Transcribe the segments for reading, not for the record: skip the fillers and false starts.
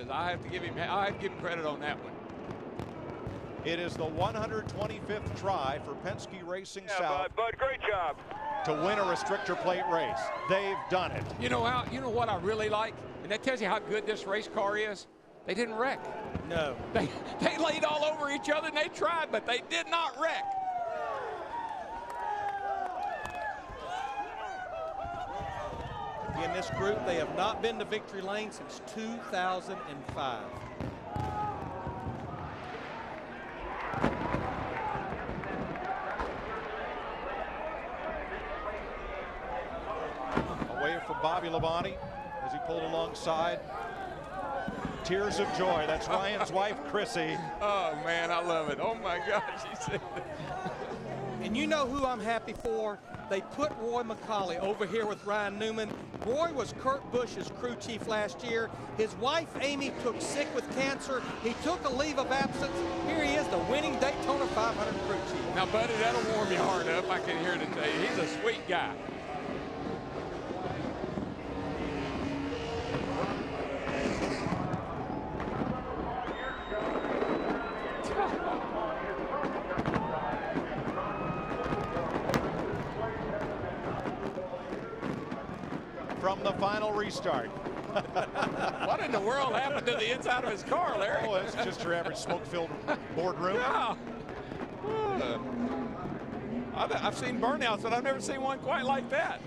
is. I have to give him credit on that one. It is the 125th try for Penske Racing South. Bud, great job. To win a restrictor plate race. They've done it. You know what I really like? And that tells you how good this race car is. They didn't wreck. No. They laid all over each other and they tried, but they did not wreck. In this group, they have not been to victory lane since 2005. Away from Bobby Labonte as he pulled alongside. Tears of joy. That's Ryan's wife, Chrissy. Oh, man, I love it. Oh, my gosh. She said. And you know who I'm happy for? They put Roy McCauley over here with Ryan Newman. Roy was Kurt Busch's crew chief last year. His wife, Amy, took sick with cancer. He took a leave of absence. Here he is, the winning Daytona 500 crew chief. Now, buddy, that'll warm your heart up. I can hear it tell you. He's a sweet guy. From the final restart. What in the world happened to the inside of his car, Larry? Oh, it's just your average smoke-filled boardroom. Yeah. I've seen burnouts, but I've never seen one quite like that.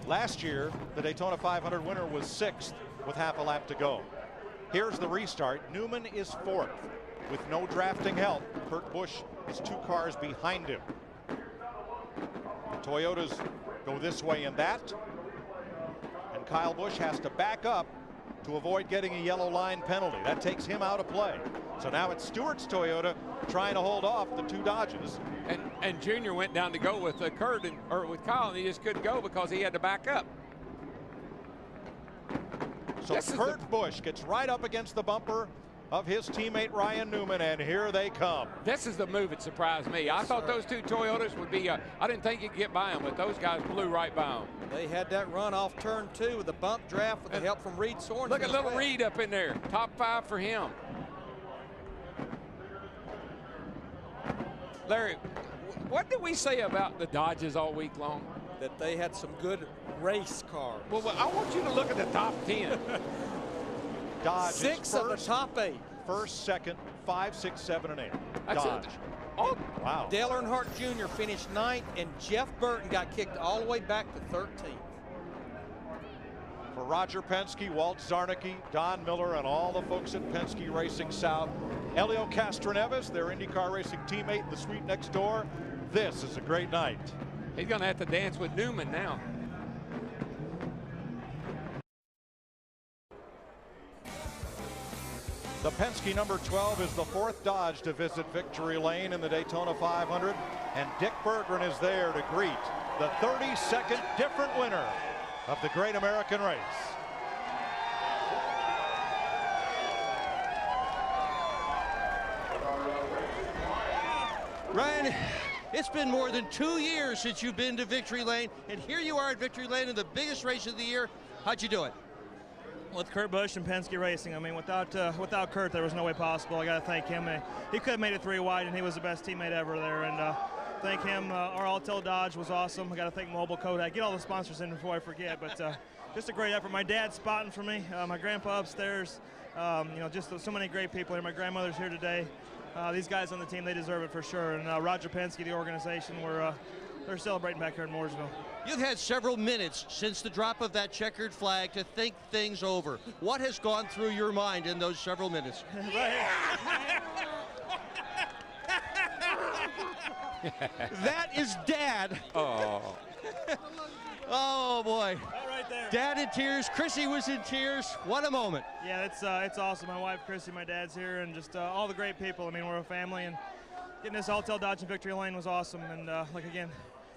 Last year, the Daytona 500 winner was 6th with half a lap to go. Here's the restart. Newman is 4th with no drafting help. Kurt Busch is 2 cars behind him. Toyotas go this way and that. And Kyle Busch has to back up to avoid getting a yellow line penalty. That takes him out of play. So now it's Stewart's Toyota trying to hold off the 2 Dodges. And Junior went down to go with Kurt or with Kyle, and he just couldn't go because he had to back up. So Kurt Busch gets right up against the bumper of his teammate Ryan Newman, and here they come. This is the move that surprised me. I thought those 2 Toyotas would be, I didn't think you'd get by them, but those guys blew right by them. They had that run off turn 2 with the bump draft with the help from Reed Sorensen. Look at little Reed up in there. Top 5 for him. Larry, what did we say about the Dodges all week long? That they had some good race cars. Well, I want you to look at the top 10. Dodge 6 of the top 8. First, second, 5, 6, 7, and 8. That's Dodge. Oh, wow. Dale Earnhardt Jr. finished 9th, and Jeff Burton got kicked all the way back to 13th. For Roger Penske, Walt Zarnicki, Don Miller, and all the folks at Penske Racing South, Elio Castroneves, their IndyCar racing teammate in the suite next door, this is a great night. He's going to have to dance with Newman now. The Penske number 12 is the 4th Dodge to visit victory lane in the Daytona 500, and Dick Berggren is there to greet the 32nd different winner of the Great American Race. Ryan, it's been more than 2 years since you've been to victory lane, and here you are at victory lane in the biggest race of the year. How'd you do it? With Kurt Busch and Penske Racing, I mean, without Kurt, there was no way possible. I got to thank him. He could have made it 3 wide, and he was the best teammate ever there. And thank him. Our Altel Dodge was awesome. I got to thank Mobile Kodak. Get all the sponsors in before I forget. But just a great effort. My dad's spotting for me. My grandpa upstairs. Just so many great people here. My grandmother's here today. These guys on the team, they deserve it for sure. And Roger Penske, the organization, they're celebrating back here in Mooresville. You've had several minutes since the drop of that checkered flag to think things over. What has gone through your mind in those several minutes? That is Dad. Oh. Oh, boy. All right there. Dad in tears. Chrissy was in tears. What a moment. Yeah, it's awesome. My wife, Chrissy, my dad's here, and just all the great people. I mean, we're a family, and getting this Altel Dodge in victory lane was awesome. And, again,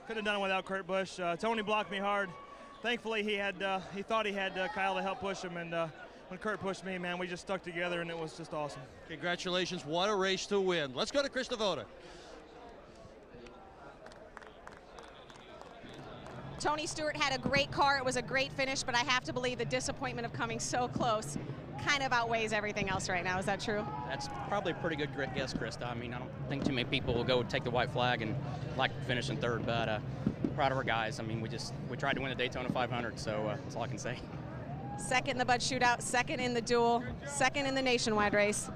couldn't have done it without Kurt Busch. Tony blocked me hard. Thankfully, he thought he had Kyle to help push him, and when Kurt pushed me, man, we just stuck together, and it was just awesome. Congratulations. What a race to win. Let's go to Chris Devoda. Tony Stewart had a great car. It was a great finish, but I have to believe the disappointment of coming so close kind of outweighs everything else right now. Is that true? That's probably a pretty good guess, Krista. I mean, I don't think too many people will go take the white flag and like finishing third, but proud of our guys. I mean, we tried to win the Daytona 500, so that's all I can say. Second in the Bud Shootout, second in the duel, second in the nationwide race.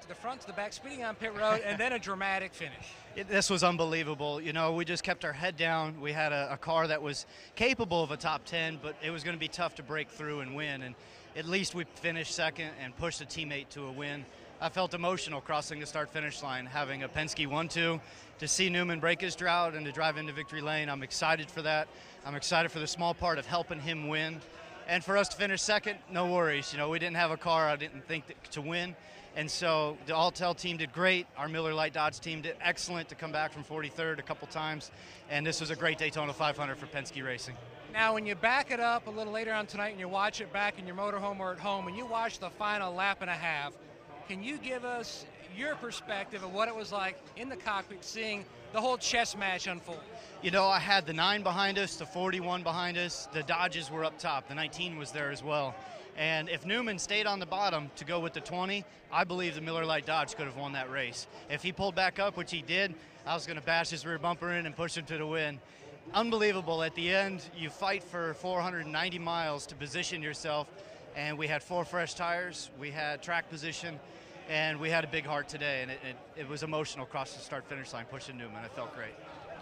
To the front, to the back, speeding on pit road, and then a dramatic finish. This was unbelievable. You know, we just kept our head down. We had a car that was capable of a top 10, but it was going to be tough to break through and win. And at least we finished second and pushed a teammate to a win. I felt emotional crossing the start-finish line, having a Penske 1-2. To see Newman break his drought and to drive into victory lane, I'm excited for that. I'm excited for the small part of helping him win. And for us to finish second, no worries. You know, we didn't have a car I didn't think to win. And so the Alltel team did great. Our Miller Lite Dodge team did excellent to come back from 43rd a couple times. And this was a great Daytona 500 for Penske Racing. Now, when you back it up a little later on tonight and you watch it back in your motorhome or at home, and you watch the final lap and a half, can you give us your perspective of what it was like in the cockpit seeing the whole chess match unfold? You know, I had the 9 behind us, the 41 behind us. The Dodges were up top. The 19 was there as well. And if Newman stayed on the bottom to go with the 20, I believe the Miller Lite Dodge could have won that race. If he pulled back up, which he did, I was going to bash his rear bumper in and push him to the win. Unbelievable. At the end, you fight for 490 miles to position yourself, and we had 4 fresh tires, we had track position, and we had a big heart today, and it was emotional across the start-finish line, pushing Newman. It felt great.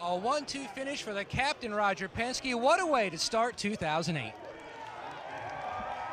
A 1-2 finish for the captain, Roger Penske. What a way to start 2008.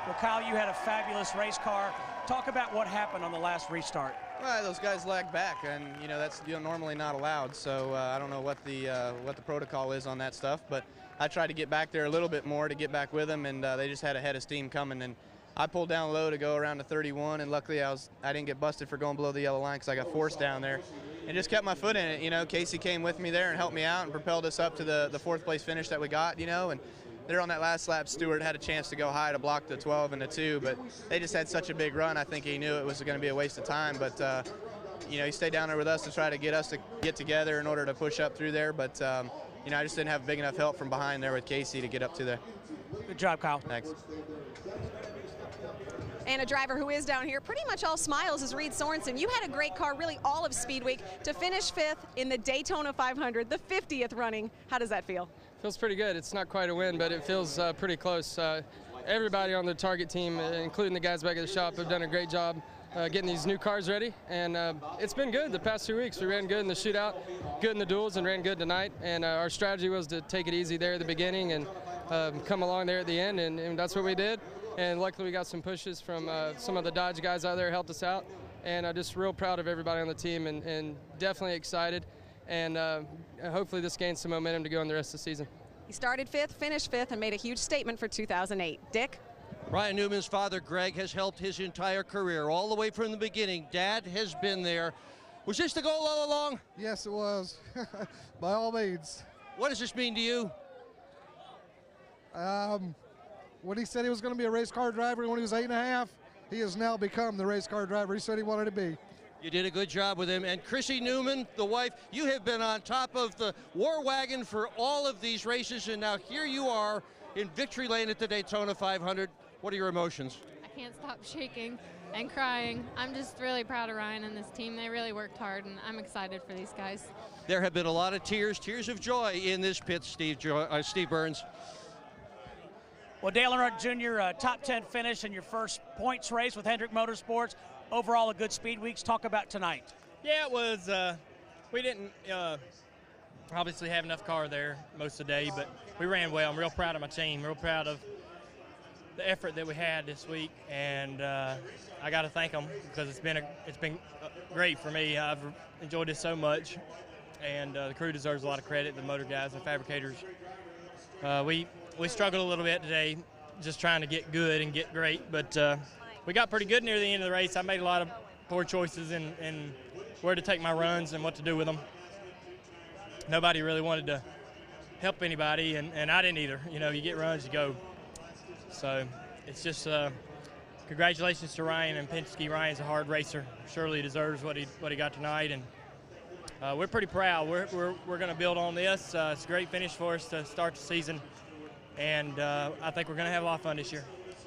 Well, Kyle, you had a fabulous race car. Talk about what happened on the last restart. Well, those guys lagged back, and you know that's normally not allowed. So I don't know what the protocol is on that stuff, but I tried to get back there a little bit more to get back with them, and they just had a head of steam coming. And I pulled down low to go around to 31, and luckily I didn't get busted for going below the yellow line because I got forced down there, and just kept my foot in it. You know, Casey came with me there and helped me out and propelled us up to the 4th place finish that we got. You know, and there on that last lap, Stewart had a chance to go high to block the 12 and the 2, but they just had such a big run. I think he knew it was going to be a waste of time, but you know, he stayed down there with us to try to get us to get together in order to push up through there, but you know, I just didn't have big enough help from behind there with Casey to get up to there. Good job, Kyle. Thanks. And a driver who is down here pretty much all smiles is Reed Sorensen. You had a great car really all of Speed Week to finish 5th in the Daytona 500, the 50th running. How does that feel? Feels pretty good. It's not quite a win, but it feels pretty close. Everybody on the Target team, including the guys back at the shop, have done a great job getting these new cars ready, and it's been good the past 2 weeks. We ran good in the shootout, good in the duels, and ran good tonight, and our strategy was to take it easy there at the beginning and come along there at the end, and that's what we did. And luckily we got some pushes from some of the Dodge guys out there, helped us out, and I'm just real proud of everybody on the team, and definitely excited, and hopefully this gains some momentum to go in the rest of the season. He started 5th, finished 5th, and made a huge statement for 2008. Dick? Ryan Newman's father, Greg, has helped his entire career, all the way from the beginning. Dad has been there. Was this the goal all along? Yes, it was, by all means. What does this mean to you? When he said he was going to be a race car driver when he was 8.5, he has now become the race car driver he said he wanted to be. You did a good job with him. And Chrissy Newman, the wife, you have been on top of the war wagon for all of these races, and now here you are in victory lane at the Daytona 500. What are your emotions? I can't stop shaking and crying. I'm just really proud of Ryan and this team. They really worked hard, and I'm excited for these guys. There have been a lot of tears of joy in this pit, Steve Burns. Well, Dale Earnhardt Jr., top 10 finish in your first points race with Hendrick Motorsports. Overall, a good Speed Weeks. Talk about tonight. Yeah, it was. We didn't obviously have enough car there most of the day, but we ran well. I'm real proud of my team. Real proud of the effort that we had this week, and I got to thank them because it's been great for me. I've enjoyed this so much, and the crew deserves a lot of credit. The motor guys, the fabricators. We struggled a little bit today, just trying to get good and get great, but we got pretty good near the end of the race. I made a lot of poor choices in where to take my runs and what to do with them. Nobody really wanted to help anybody, and I didn't either. You know, you get runs, you go. So it's just congratulations to Ryan and Penske. Ryan's a hard racer. Surely deserves what he got tonight, and we're pretty proud. We're going to build on this. It's a great finish for us to start the season, and I think we're going to have a lot of fun this year.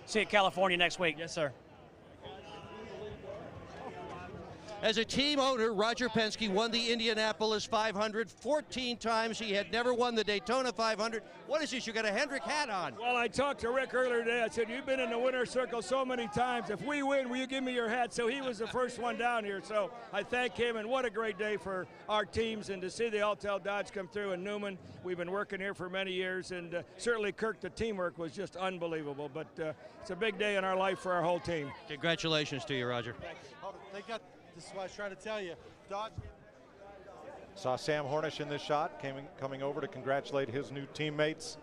See you in California next week. Yes, sir. As a team owner, Roger Penske won the Indianapolis 500 14 times. He had never won the Daytona 500. What is this? You got a Hendrick hat on. Well, I talked to Rick earlier today. I said, you've been in the winner's circle so many times. If we win, will you give me your hat? So he was the first one down here. So I thank him, and what a great day for our teams. And to see the Alltel Dodge come through in Newman, we've been working here for many years. And certainly, Kirk, the teamwork was just unbelievable. But it's a big day in our life for our whole team. Congratulations to you, Roger. This is what I was trying to tell you. Dodge. Saw Sam Hornish in this shot, coming over to congratulate his new teammates.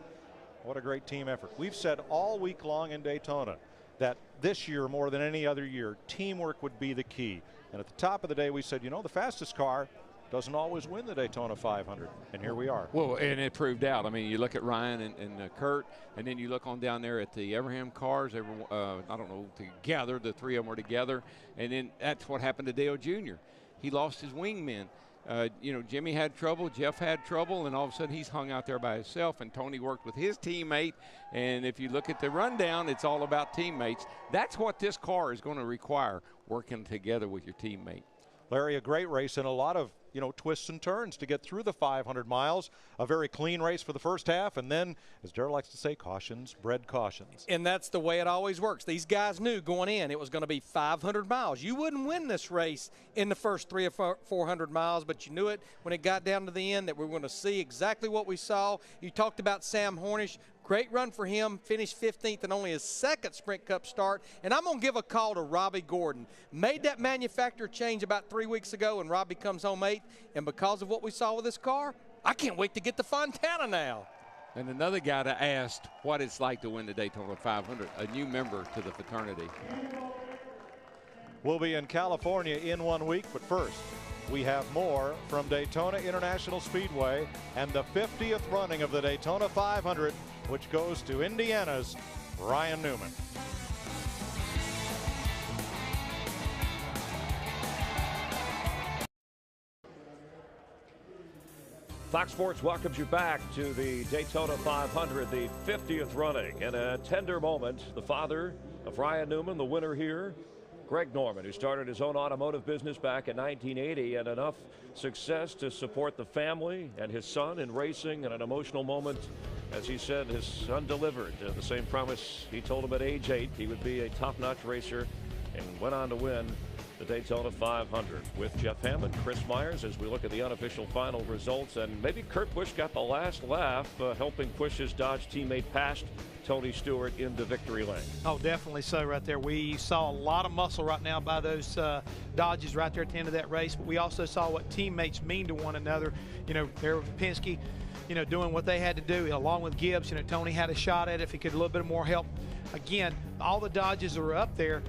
What a great team effort. We've said all week long in Daytona that this year, more than any other year, teamwork would be the key. And at the top of the day, we said, you know, the fastest car doesn't always win the Daytona 500, and here we are. Well, and it proved out. I mean, you look at Ryan and Kurt, and then you look on down there at the Everham cars. I don't know, together, the three of them were together, and then that's what happened to Dale Jr. He lost his wingmen. You know, Jimmy had trouble, Jeff had trouble, and all of a sudden he's hung out there by himself, and Tony worked with his teammate. And if you look at the rundown, it's all about teammates. That's what this car is going to require, working together with your teammate. Larry, a great race and a lot of, you know, twists and turns to get through the 500 miles. A very clean race for the first half, and then, as Darrell likes to say, cautions bred cautions. And that's the way it always works. These guys knew going in it was going to be 500 miles. You wouldn't win this race in the first 300 or 400 miles, but you knew it when it got down to the end that we were going to see exactly what we saw. You talked about Sam Hornish. Great run for him, finished 15th in only his second Sprint Cup start. And I'm going to give a call to Robbie Gordon. Made that manufacturer change about 3 weeks ago, and Robbie comes home 8th. And because of what we saw with this car, I can't wait to get to Fontana now. And another guy that asked what it's like to win the Daytona 500, a new member to the fraternity. We'll be in California in 1 week, but first, we have more from Daytona International Speedway and the 50th running of the Daytona 500, which goes to Indiana's Ryan Newman. Fox Sports welcomes you back to the Daytona 500, the 50th running. In a tender moment, the father of Ryan Newman, the winner here, Greg Norman, who started his own automotive business back in 1980, and enough success to support the family and his son in racing, and an emotional moment, as he said, his son delivered the same promise he told him at age 8. He would be a top-notch racer, and went on to win the Daytona 500 with Jeff Hammond, Chris Myers, as we look at the unofficial final results. And maybe Kurt Busch got the last laugh, helping push his Dodge teammate past Tony Stewart into victory lane. Oh, definitely so right there. We saw a lot of muscle right now by those Dodges right there at the end of that race, but we also saw what teammates mean to one another. You know, there was Penske, you know, doing what they had to do, along with Gibbs. You know, Tony had a shot at it if he could a little bit more help. Again, all the Dodges that were up there,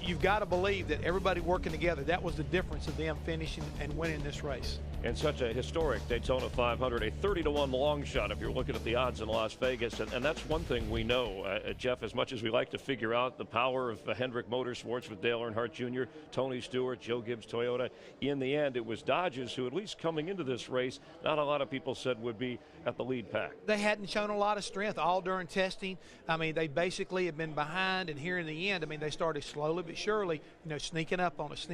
you've got to believe that everybody working together, that was the difference of them finishing and winning this race. And such a historic Daytona 500, a 30-to-1 long shot if you're looking at the odds in Las Vegas. And that's one thing we know, Jeff, as much as we like to figure out the power of Hendrick Motorsports with Dale Earnhardt Jr., Tony Stewart, Joe Gibbs Toyota, in the end it was Dodges who, at least coming into this race, not a lot of people said would be at the lead pack. They hadn't shown a lot of strength all during testing. I mean, they basically have been behind, and here in the end, I mean, they started slowly but surely, you know, sneaking up on it.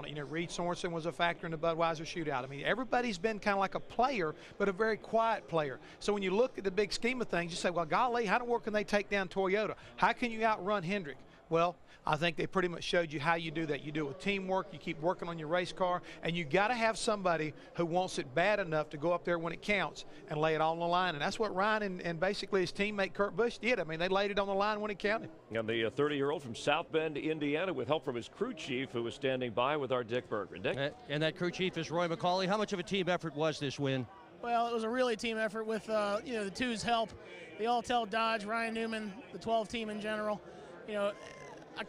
You know, Reed Sorensen was a factor in the Budweiser shootout. I mean, everybody's been kind of like a player, but a very quiet player. So when you look at the big scheme of things, you say, well, golly, how in the world can they take down Toyota? How can you outrun Hendrick? Well, I think they pretty much showed you how you do that. You do it with teamwork, you keep working on your race car, and you got to have somebody who wants it bad enough to go up there when it counts and lay it all on the line. And that's what Ryan and basically his teammate Kurt Busch did. I mean, they laid it on the line when it counted. And the 30-year-old from South Bend, Indiana, with help from his crew chief, who was standing by with our Dick Berger. Dick? And that crew chief is Roy McCauley. How much of a team effort was this win? Well, it was a really team effort with, you know, the two's help. The Alltel Dodge, Ryan Newman, the 12 team in general. You know,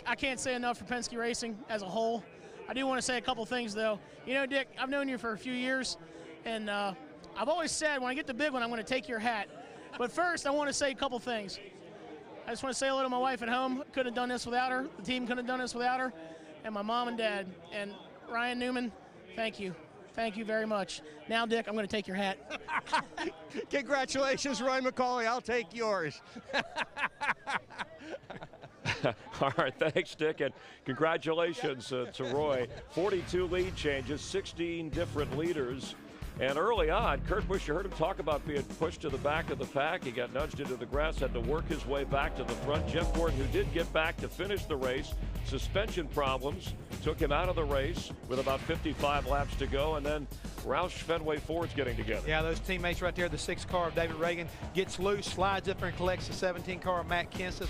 I can't say enough for Penske Racing as a whole. I do want to say a couple things, though. You know, Dick, I've known you for a few years, and I've always said when I get the big one, I'm going to take your hat. But first, I want to say a couple things. I just want to say hello to my wife at home. Couldn't have done this without her. The team couldn't have done this without her. And my mom and dad. And Ryan Newman, thank you. Thank you very much. Now, Dick, I'm going to take your hat. Congratulations, Roy McCauley. I'll take yours. All right, thanks, Dick, and congratulations to Roy. 42 lead changes, 16 different leaders. And early on, Kurt Busch, you heard him talk about being pushed to the back of the pack. He got nudged into the grass, had to work his way back to the front. Jeff Gordon, who did get back to finish the race, suspension problems took him out of the race with about 55 laps to go. And then Roush Fenway Ford's getting together. Yeah, those teammates right there, the 6 car of David Reagan gets loose, slides up there and collects the 17 car of Matt Kenseth.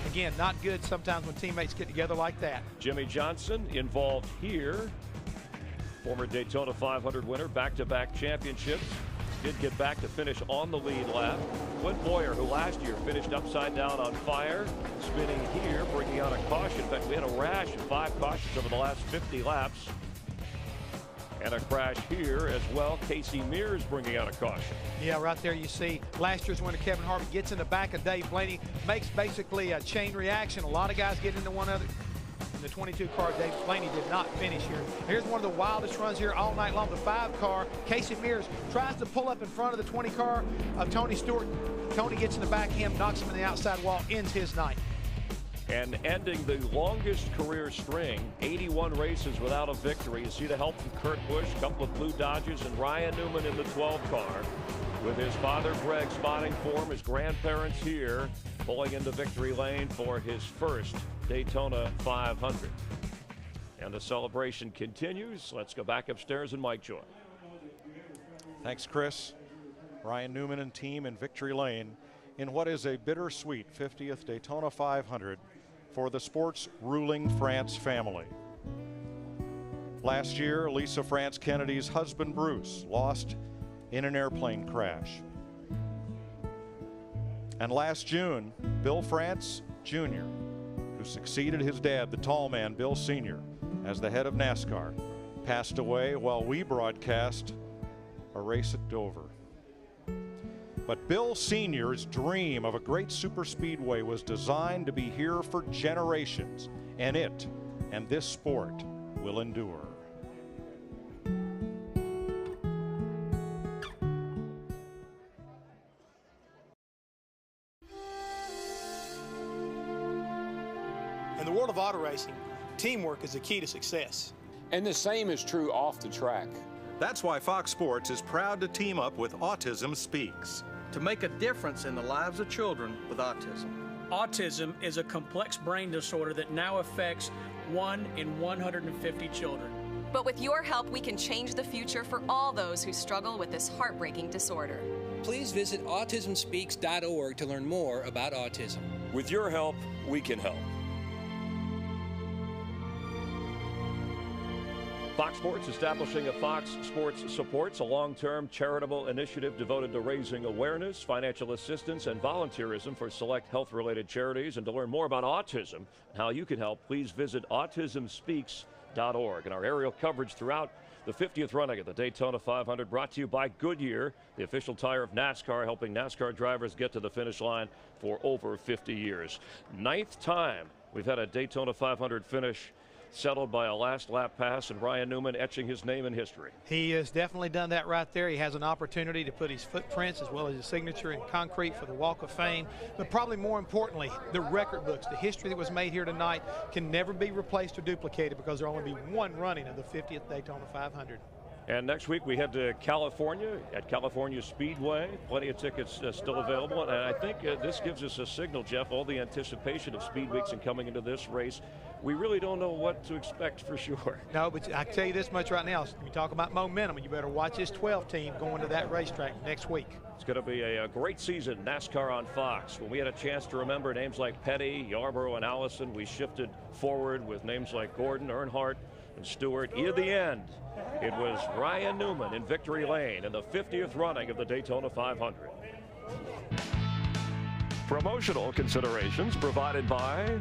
Again, not good sometimes when teammates get together like that. Jimmy Johnson involved here. Former Daytona 500 winner, back-to-back championships. Did get back to finish on the lead lap. Clint Boyer, who last year finished upside down on fire, spinning here, bringing out a caution. In fact, we had a rash of 5 cautions over the last 50 laps. And a crash here as well. Casey Mears bringing out a caution. Yeah, right there you see last year's winner Kevin Harvick gets in the back of Dave Blaney, makes basically a chain reaction. A lot of guys get into one other. In the 22 car, Dave Blaney did not finish here. Here's one of the wildest runs here all night long. The 5 car, Casey Mears tries to pull up in front of the 20 car of Tony Stewart. Tony gets in the back of him, knocks him in the outside wall, ends his night. And ending the longest career string, 81 races without a victory. You see the help from Kurt Busch, a couple of blue Dodges, and Ryan Newman in the 12 car. With his father Greg spotting for him, his grandparents here pulling into victory lane for his first Daytona 500. And the celebration continues. Let's go back upstairs and Mike Joy. Thanks, Chris. Ryan Newman and team in victory lane in what is a bittersweet 50th Daytona 500 for the sport's ruling France family. Last year, Lisa France Kennedy's husband Bruce lost in an airplane crash. And last June, Bill France Jr., who succeeded his dad, the tall man, Bill Sr., as the head of NASCAR, passed away while we broadcast a race at Dover. But Bill Sr.'s dream of a great superspeedway was designed to be here for generations, and it and this sport will endure. In the world of auto racing, teamwork is the key to success. And the same is true off the track. That's why Fox Sports is proud to team up with Autism Speaks, to make a difference in the lives of children with autism. Autism is a complex brain disorder that now affects 1 in 150 children. But with your help, we can change the future for all those who struggle with this heartbreaking disorder. Please visit autismspeaks.org to learn more about autism. With your help, we can help. Fox Sports establishing a Fox Sports Supports, a long-term charitable initiative devoted to raising awareness, financial assistance, and volunteerism for select health-related charities. And to learn more about autism and how you can help, please visit autismspeaks.org. And our aerial coverage throughout the 50th running of the Daytona 500 brought to you by Goodyear, the official tire of NASCAR, helping NASCAR drivers get to the finish line for over 50 years. 9th time we've had a Daytona 500 finish settled by a last lap pass, and Ryan Newman etching his name in history. He has definitely done that right there. He has an opportunity to put his footprints as well as his signature in concrete for the Walk of Fame. But probably more importantly, the record books, the history that was made here tonight can never be replaced or duplicated because there will only be one running of the 50th Daytona 500. And next week we head to California at California Speedway. Plenty of tickets still available. And I think this gives us a signal, Jeff, all the anticipation of Speed Weeks and coming into this race. We really don't know what to expect for sure. No, but I can tell you this much right now. You talk about momentum, and you better watch this 12 team going to that racetrack next week. It's going to be a great season, NASCAR on Fox. When we had a chance to remember names like Petty, Yarborough, and Allison, we shifted forward with names like Gordon, Earnhardt, and Stewart. At the end, it was Ryan Newman in victory lane in the 50th running of the Daytona 500. Promotional considerations provided by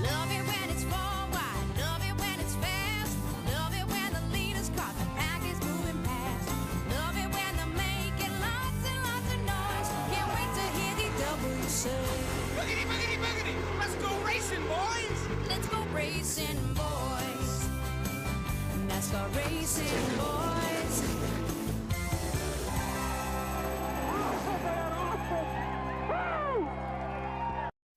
Love it when it's forward, love it when it's fast, love it when the leader boys. Let's go racing, boys. NASCAR racing, boys.